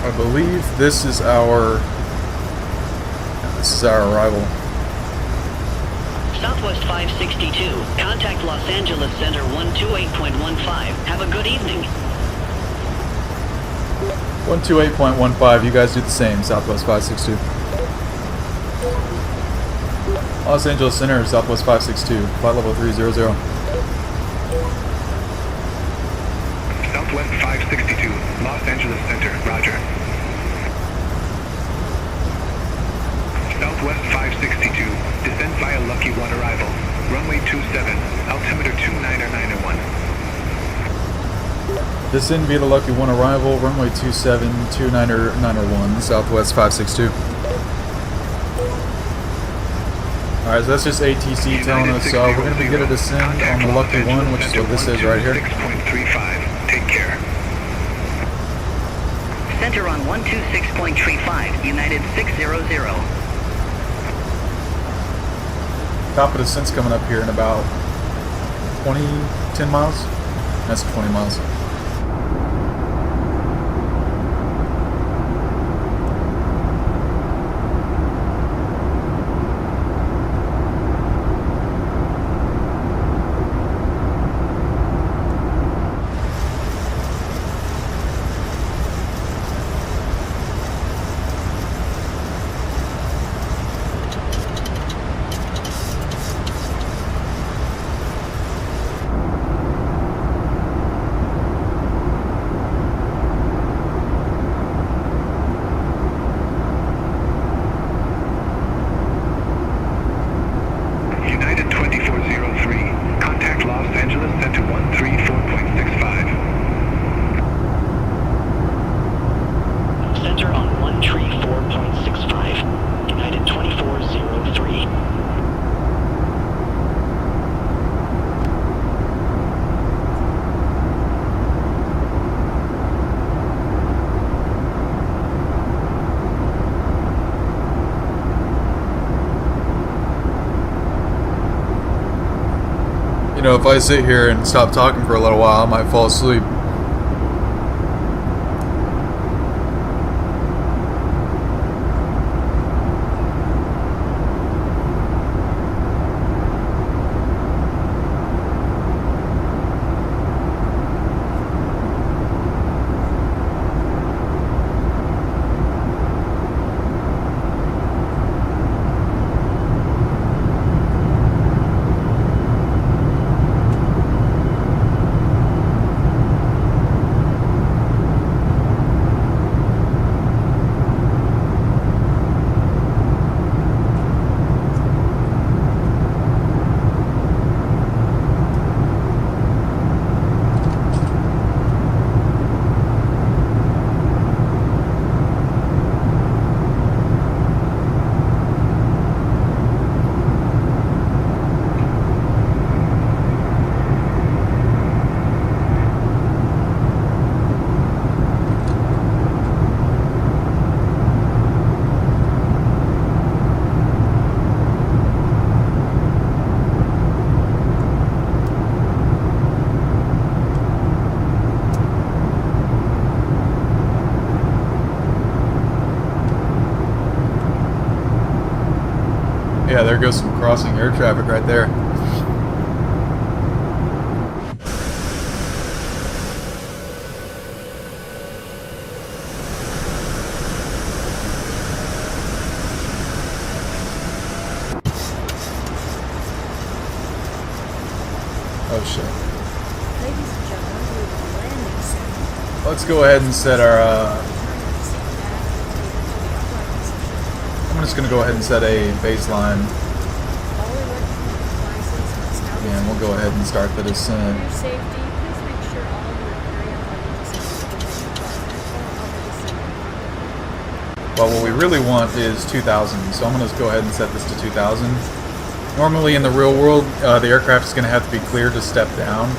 I believe this is our arrival. Southwest 562. Contact Los Angeles Center 128.15. Have a good evening. 128.15, you guys do the same, Southwest 562. Los Angeles Center, Southwest 562, flight level 300. Southwest 562, Los Angeles Center, roger. Southwest 562, descend via Lucky 1 arrival, runway 27, altimeter 29901. Descend via the Lucky 1 arrival, runway 27, 29901, Southwest 562. Alright, so that's just ATC telling us we're going to be good at descend on the Lucky 1, which is what this is right here. 6.35, take care. Center on 126.35. United 600. Top of descent's coming up here in about 10 miles? That's 20 miles. You know, if I sit here and stop talking for a little while, I might fall asleep. Yeah, there goes some crossing air traffic right there. Oh shit. Ladies and gentlemen, we will be landing soon. Let's go ahead and set our, I'm just gonna go ahead and set a baseline. And we'll go ahead and start the descent. For your safety, please make sure all of your carry-on luggage is in the closet or on the descent. Well, what we really want is 2,000, so I'm gonna go ahead and set this to 2,000. Normally in the real world, the aircraft is gonna have to be cleared to step down.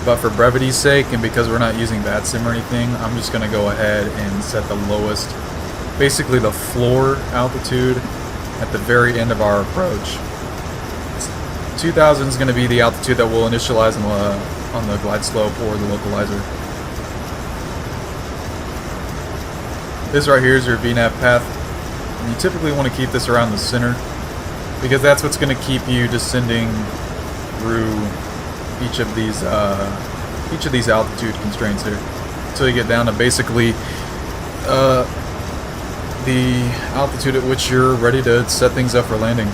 But for brevity's sake, and because we're not using VATSIM or anything, I'm just gonna go ahead and set the lowest, basically the floor altitude at the very end of our approach. 2,000 is going to be the altitude that we'll initialize on the glide slope or the localizer. This right here is your VNAV path. And you typically want to keep this around the center because that's what's going to keep you descending through each of these altitude constraints here until you get down to basically the altitude at which you're ready to set things up for landing.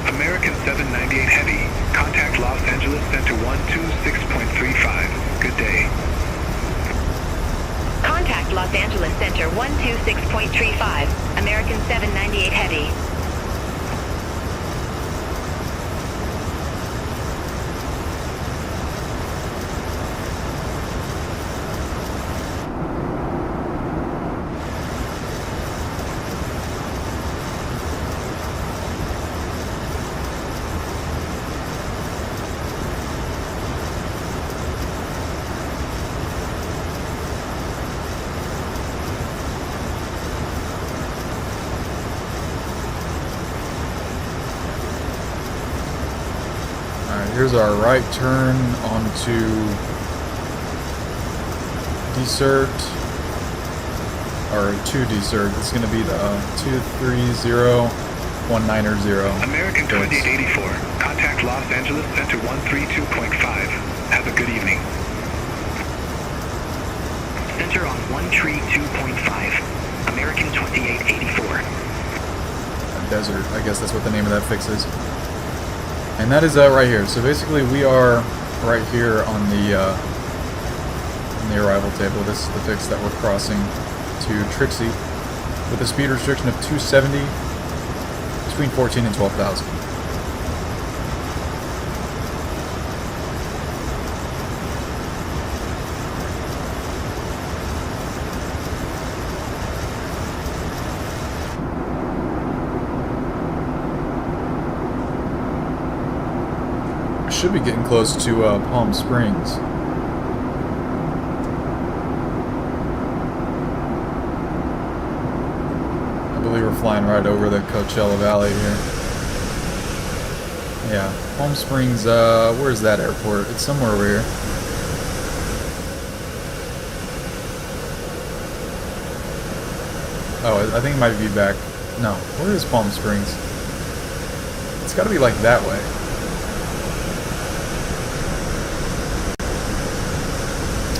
American 798 Heavy. Contact Los Angeles Center 126.35. Good day. Contact Los Angeles Center 126.35. American 798 Heavy. Here's our right turn onto desert, or to desert. It's going to be the 230-190. American 2884. Contact Los Angeles Center 132.5. Have a good evening. Center on 132.5. American 2884. Desert, I guess that's what the name of that fix is. And that is right here. So basically we are right here on the arrival table. This is the fix that we're crossing to Trixie with a speed restriction of 270 between 14 and 12,000. Should be getting close to Palm Springs. I believe we're flying right over the Coachella Valley here. Yeah, Palm Springs, where's that airport? It's somewhere over here. Oh, I think it might be back. No, where is Palm Springs? It's gotta be like that way.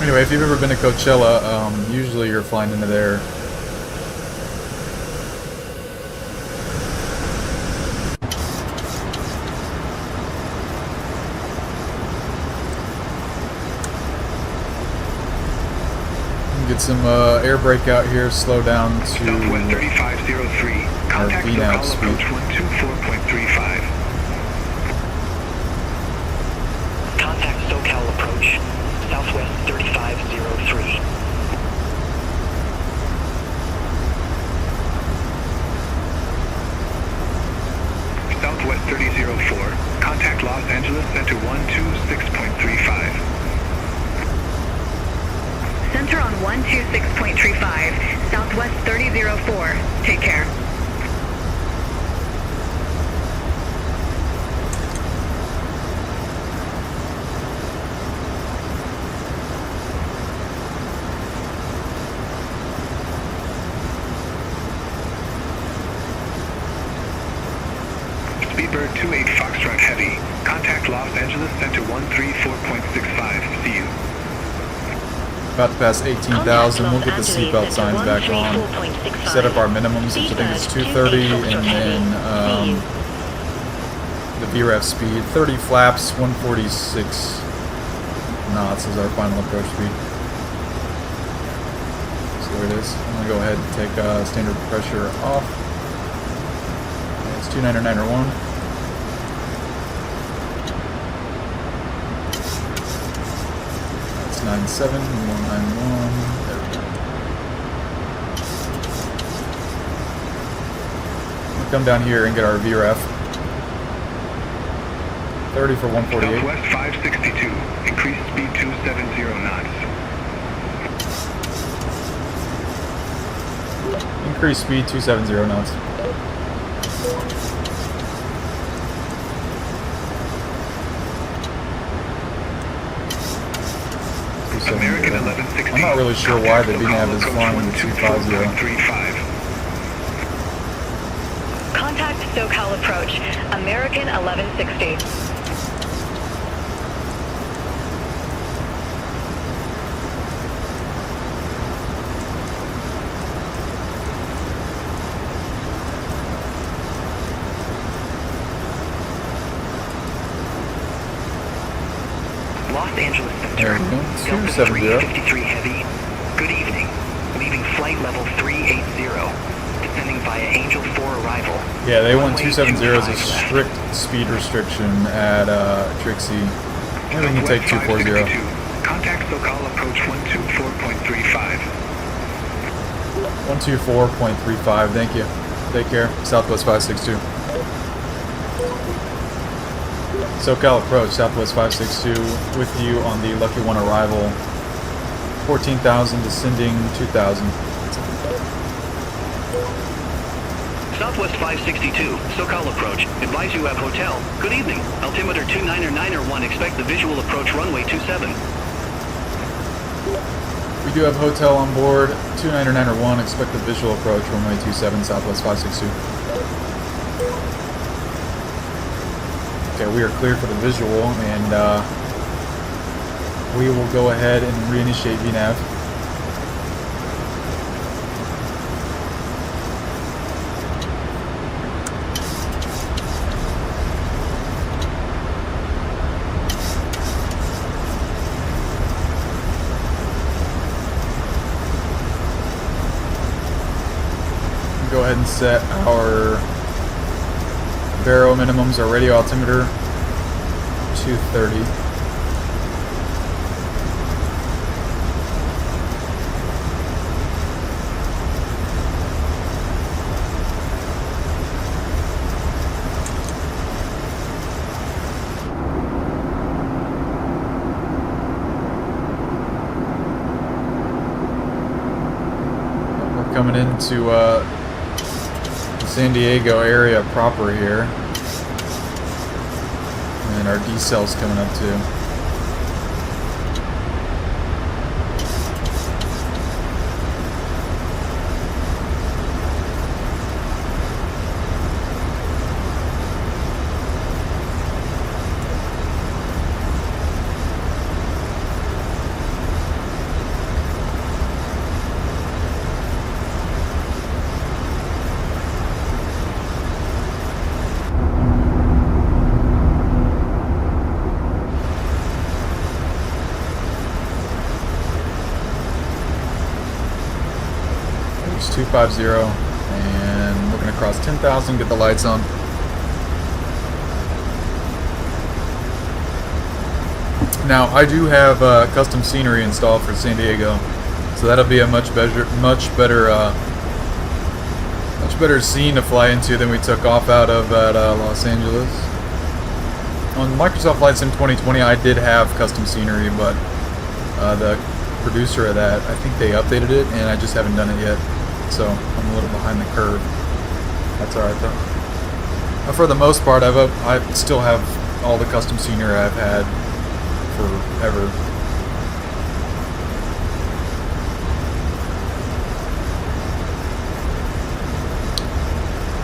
Anyway, if you've ever been to Coachella, usually you're flying into there. Get some air brake out here, slow down to Southwest 3503. Contact VNAV local speed. approach 124.35. Contact SoCal approach. Southwest 3503. Southwest 3004. Contact Los Angeles Center 126.35. Center on 126.35. Southwest 3004. Take care. Speedbird 28 Foxtrot Heavy. Contact Los Angeles Center 134.65. See you. About to pass 18,000. We'll get the seatbelt signs back on. Set up our minimums, which I think is 230, and then the VREF speed 30 flaps, 146 knots is our final approach speed. So there it is. I'm gonna go ahead and take standard pressure off. It's 299.1. That's 97, 191. There we go. We'll come down here and get our VREF. 30 for 148. Southwest 562. Increased speed 270 knots. Increased speed 270 knots. American 1160. I'm not really sure why the VNAV is flying the 250. Contact SoCal approach. American 1160. Los Angeles There Center. we go. Delta 270. 353 Heavy. Good evening. Leaving flight level 380. Descending via Angel 4 arrival. Yeah, they want Runway 270 as a 25 left. strict speed restriction at Trixie. Maybe we can take 240. Contact SoCal approach 124.35. 124.35, thank you. Take care. Southwest 562. SoCal approach, Southwest 562, with you on the Lucky 1 arrival. 14,000, descending 2,000. Southwest 562, SoCal approach. Advise you have hotel. Good evening. Altimeter 299.1. Expect the visual approach runway 27. We do have hotel on board, 299.1, expect the visual approach, runway 27, Southwest 562. Okay, we are clear for the visual, and we will go ahead and reinitiate VNAV. Go ahead and set our baro minimums, our radio altimeter 230. We're coming into San Diego area proper here, and our decal's coming up too. There's 250, and we're gonna cross 10,000, get the lights on. Now I do have custom scenery installed for San Diego, so that'll be a much better scene to fly into than we took off out of at Los Angeles. On Microsoft Flight Sim 2020, I did have custom scenery, but the producer of that, I think they updated it, and I just haven't done it yet. So I'm a little behind the curve. That's alright though. For the most part, I still have all the custom scenery I've had forever.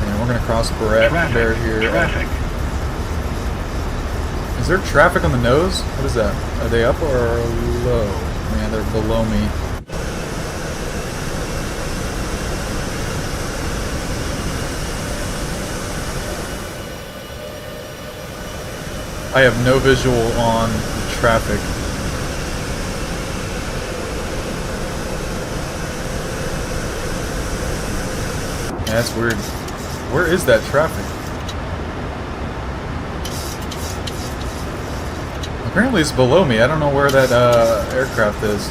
And we're gonna cross Barrett here. Traffic. there traffic on the nose? What is that? Are they up or low? Man, they're below me. I have no visual on the traffic. Yeah, that's weird. Where is that traffic? Apparently it's below me. I don't know where that aircraft is.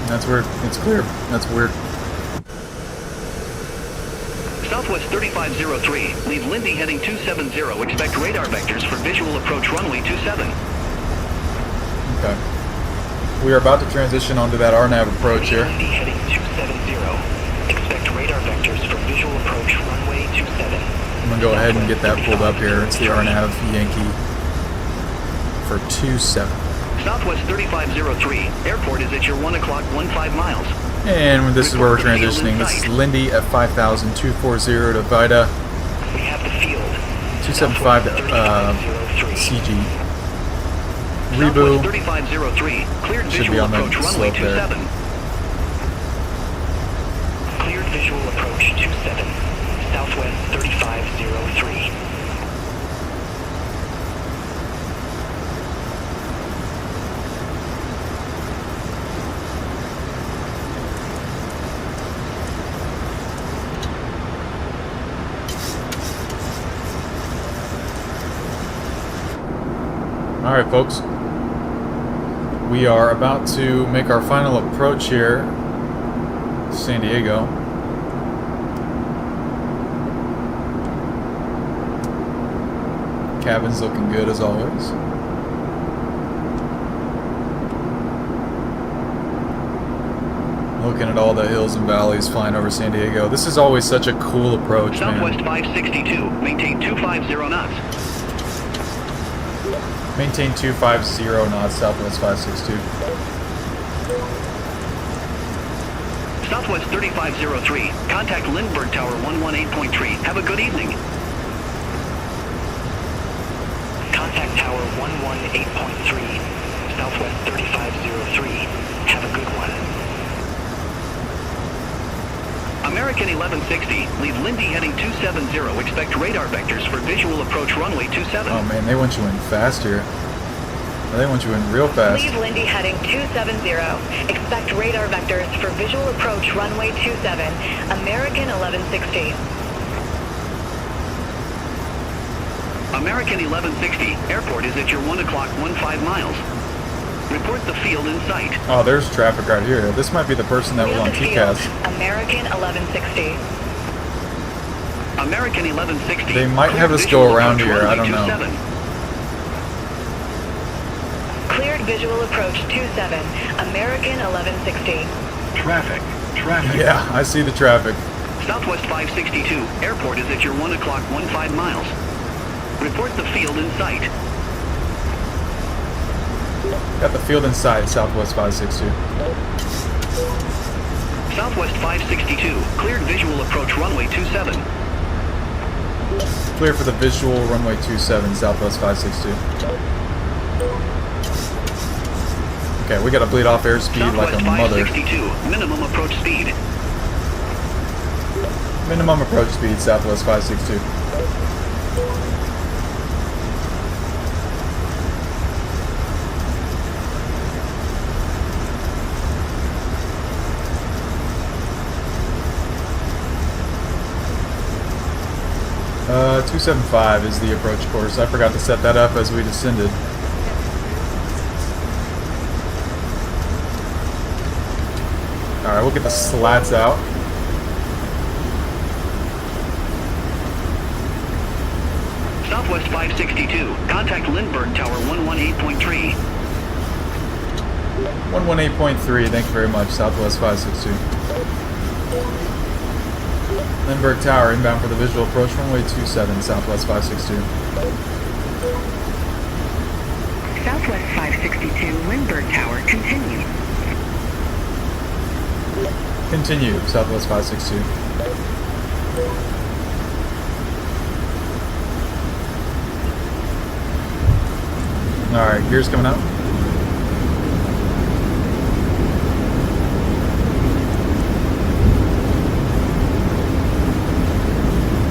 That's weird. It's clear. That's weird. Southwest 3503, leave Lindy heading 270. Expect radar vectors for visual approach runway 27. Okay. We are about to transition onto that RNAV approach here. Lindy heading 270. Expect radar vectors for visual approach runway 27. I'm gonna go ahead and get that pulled up here. It's the RNAV Yankee for 27. Southwest 3503, airport is at your 1 o'clock 15 miles. And this is where we're transitioning. This is Lindy at 5,240 to Vida. We have the field. 275 to CG. Reboot 3503, cleared should be visual on the approach runway slope there. 27. Cleared visual approach 27. Southwest 3503. Alright folks, we are about to make our final approach here to San Diego. Cabin's looking good as always. Looking at all the hills and valleys flying over San Diego. This is always such a cool approach, Southwest man. 562, maintain 250 knots. Maintain 250 knots, Southwest 562. Southwest 3503, contact Lindbergh Tower 118.3. Have a good evening. Contact Tower 118.3. Southwest 3503. Have a good one. American 1160, leave Lindy heading 270. Expect radar vectors for visual approach runway 27. Oh man, they want you in fast here. They want you in real fast. Leave Lindy heading 270. Expect radar vectors for visual approach runway 27. American 1160. American 1160, airport is at your 1 o'clock 15 miles. Report the field in sight. Oh, there's traffic right here. This might be the person that was on TCAS. American 1160. American 1160. They might have us go around here. I don't know. Cleared visual approach 27. American 1160. Traffic. Yeah, I see the traffic. Southwest 562, airport is at your 1 o'clock 15 miles. Report the field in sight. Got the field in sight, Southwest 562. Southwest 562, cleared visual approach runway 27. Clear for the visual runway 27, Southwest 562. Okay, we gotta bleed off airspeed like a Southwest mother. 562, minimum approach speed. Minimum approach speed, Southwest 562. Uh, 275 is the approach course. I forgot to set that up as we descended. Alright, we'll get the slats out. Southwest 562, contact Lindbergh Tower 118.3. 118.3, thank you very much, Southwest 562. Lindbergh Tower, inbound for the visual approach, runway 27, Southwest 562. Southwest 562, Lindbergh Tower, continue. Continue, Southwest 562. Alright, gears coming out.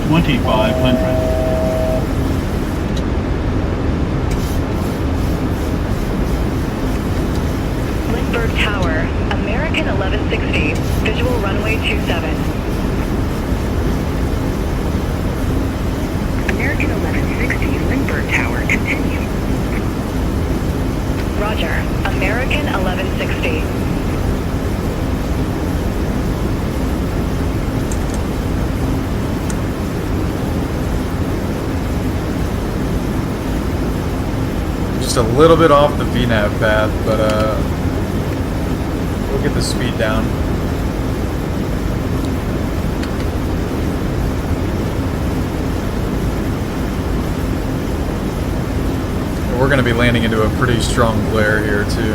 $2,500. Lindbergh Tower, American 1160, visual runway 27. American 1160, Lindbergh Tower, continue. Roger, American 1160. Just a little bit off the VNAV path, but we'll get the speed down. We're going to be landing into a pretty strong glare here too.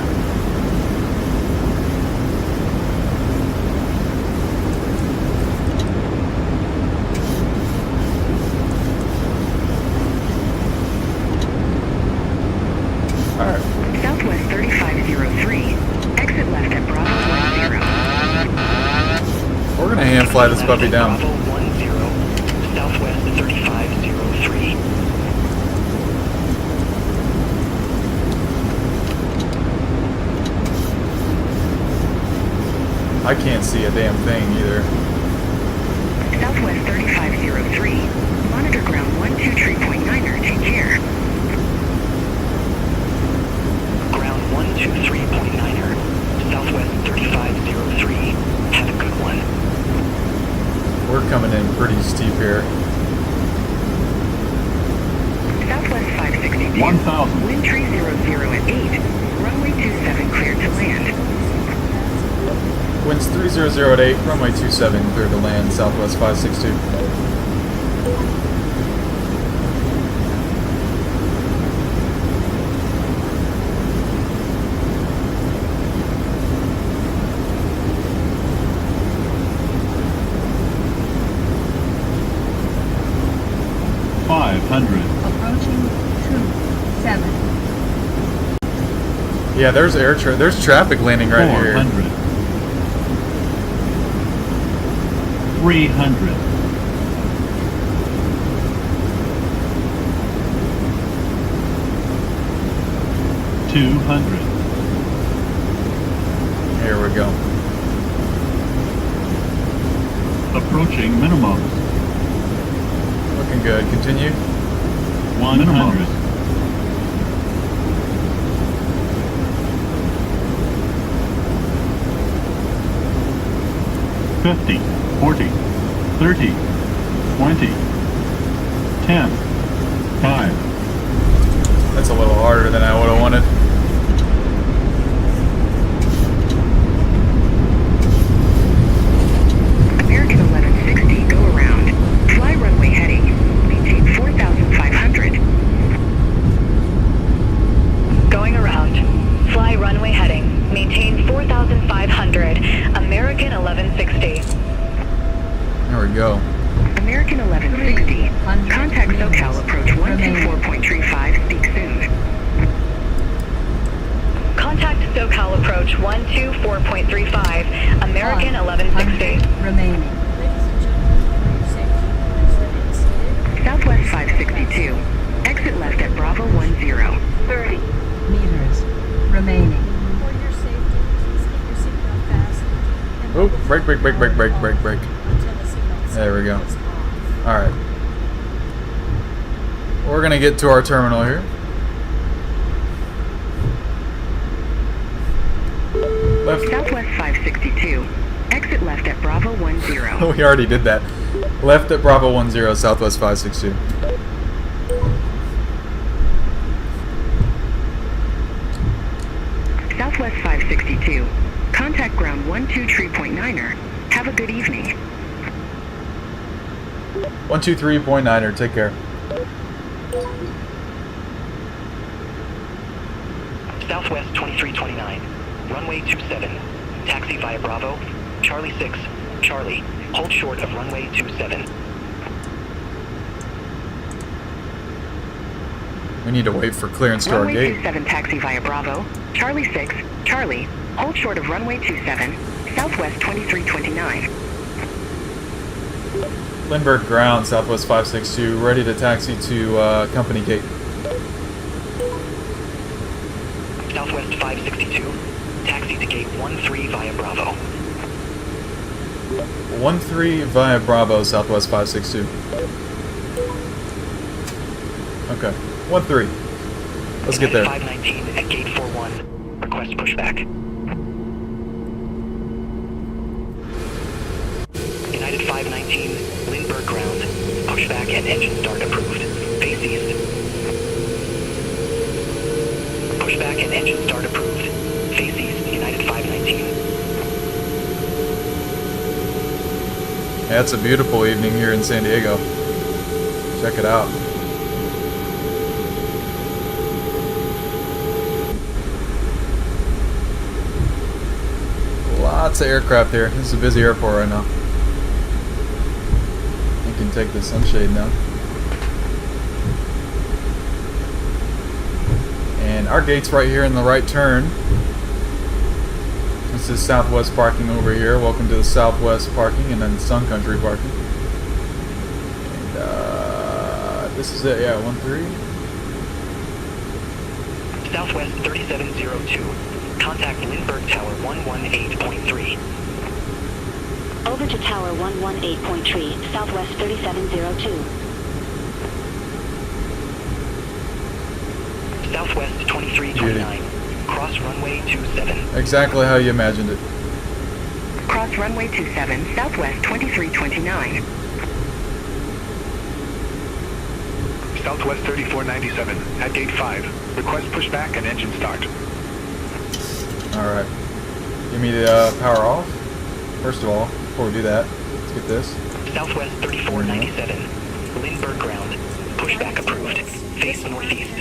Alright. Southwest 3503. Exit left at Bravo 10. We're going to hand fly this puppy down. Bravo 10, Southwest 3503. I can't see a damn thing either. Southwest 3503. Monitor ground 123.9er, take care. Ground 123.9er, Southwest 3503. Have a good one. We're coming in pretty steep here. Southwest 562. 1,000. Wind tree 00 at 8. Runway 27 cleared to land. Winds 300 at 8, runway 27, clear to land, Southwest 562. $500. Approaching 27. Yeah, there's there's traffic landing right here. 400. 300. 200. Here we go. Approaching minimums. Looking good. Continue. 100. 50, 40, 30, 20, 10, 5. That's a little harder than I would have wanted. American 1160, go around. Fly runway heading. Maintain 4,500. Going around. Fly runway heading. Maintain 4,500. American 1160. There we go. American 1160. Contact SoCal approach 124.35. Speak soon. Contact SoCal approach 124.35. American 1160. Remaining. Ladies and gentlemen, for your safety, please remain seated. Southwest 562. Exit left at Bravo 10. 30 meters remaining. For your safety, please keep your seatbelt fastened. And Oh, brake, brake, brake, brake, brake, brake, brake. until the signal There we go. is off. Alright. We're going to get to our terminal here. Left. Southwest 562. Exit left at Bravo 10. We already did that. Left at Bravo 10, Southwest 562. Southwest 562. Contact ground 123.9er. Have a good evening. 123.9er, take care. Southwest 2329, runway 27, taxi via Bravo, Charlie 6, Charlie, hold short of runway 27. We need to wait for clearance to our Runway gate. 27 taxi via Bravo. Charlie 6, Charlie, hold short of runway 27, Southwest 2329. Lindbergh ground, Southwest 562, ready to taxi to company gate. Southwest 562, taxi to gate 13 via Bravo. 13 via Bravo, Southwest 562. Okay, 13. Let's get there. 519 at gate 41. Request pushback. United 519, Lindbergh ground. Pushback and engine start approved. Face east. Pushback and engine start approved. Face east, United 519. Yeah, it's a beautiful evening here in San Diego. Check it out. Lots of aircraft here. This is a busy airport right now. You can take the sunshade now. And our gate's right here in the right turn. This is Southwest parking over here. Welcome to the Southwest parking and then Sun Country parking. And this is it, yeah, 13. Southwest 3702. Contact Lindbergh Tower 118.3. Over to Tower 118.3, Southwest 3702. Southwest 2329. Cross runway 27. Exactly how you imagined it. Cross runway 27, Southwest 2329. Southwest 3497 at gate 5. Request pushback and engine start. Alright. Give me the power off. First of all, before we do that, let's get this. Southwest 3497. Lindbergh ground. Pushback approved. Face northeast.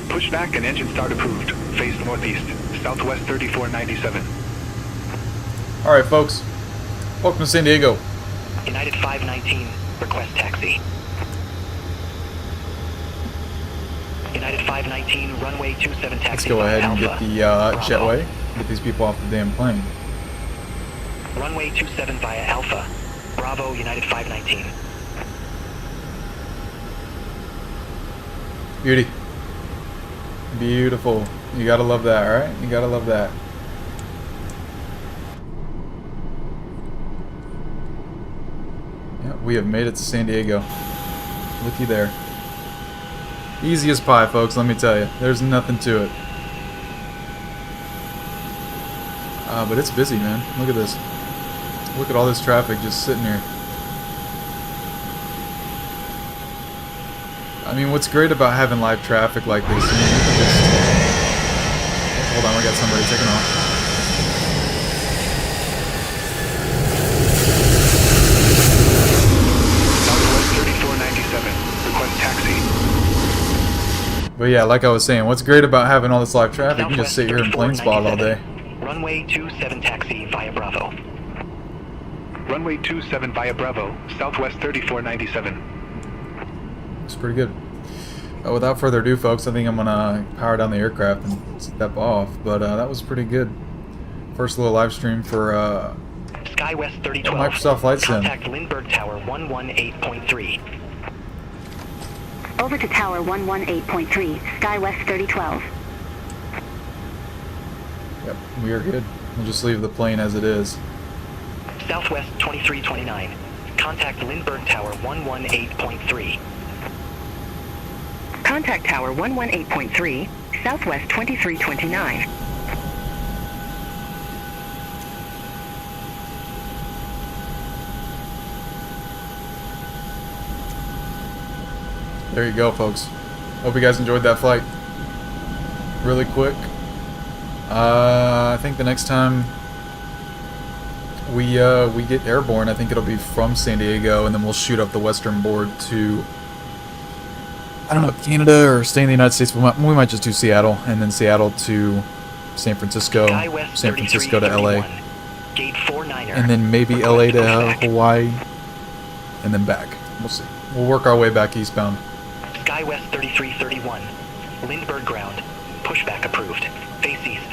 Pushback and engine start approved. Face northeast. Southwest 3497. Alright, folks. Welcome to San Diego. United 519. Request taxi. United 519, runway 27 taxi. Let's go ahead and Alpha. get the jetway. Get these people off the damn plane. Runway 27 via Alpha. Bravo, United 519. Beauty. Beautiful. You gotta love that, right? You gotta love that. Yeah, we have made it to San Diego. Looky there. Easy as pie, folks, let me tell you. There's nothing to it. But it's busy, man. Look at this. Look at all this traffic just sitting here. I mean, what's great about having live traffic like this, you know, you can just... Hold on, we got somebody taking off. Southwest 3497. Request taxi. But yeah, like I was saying, what's great about having all this live traffic, you can just sit here in plain spot all day. Runway 27 taxi via Bravo. Runway 27 via Bravo. Southwest 3497. It's pretty good. Without further ado, folks, I think I'm gonna power down the aircraft and step off. But that was pretty good. First little live stream for SkyWest 3012. Microsoft Flight Sim. Contact Lindbergh Tower 118.3. Over to Tower 118.3, SkyWest 3012. Yep, we are good. We'll just leave the plane as it is. Southwest 2329. Contact Lindbergh Tower 118.3. Contact Tower 118.3, Southwest 2329. There you go, folks. Hope you guys enjoyed that flight. Really quick. I think the next time we get airborne, I think it'll be from San Diego, and then we'll shoot up the western board to, I don't know, Canada or stay in the United States. We might just do Seattle, and then Seattle to San Francisco, SkyWest San Francisco to LA. 3331. Gate 49er. and then maybe Request LA to pushback. Hawaii, and then back. We'll see. We'll work our way back eastbound. SkyWest 3331. Lindbergh ground. Pushback approved. Face east.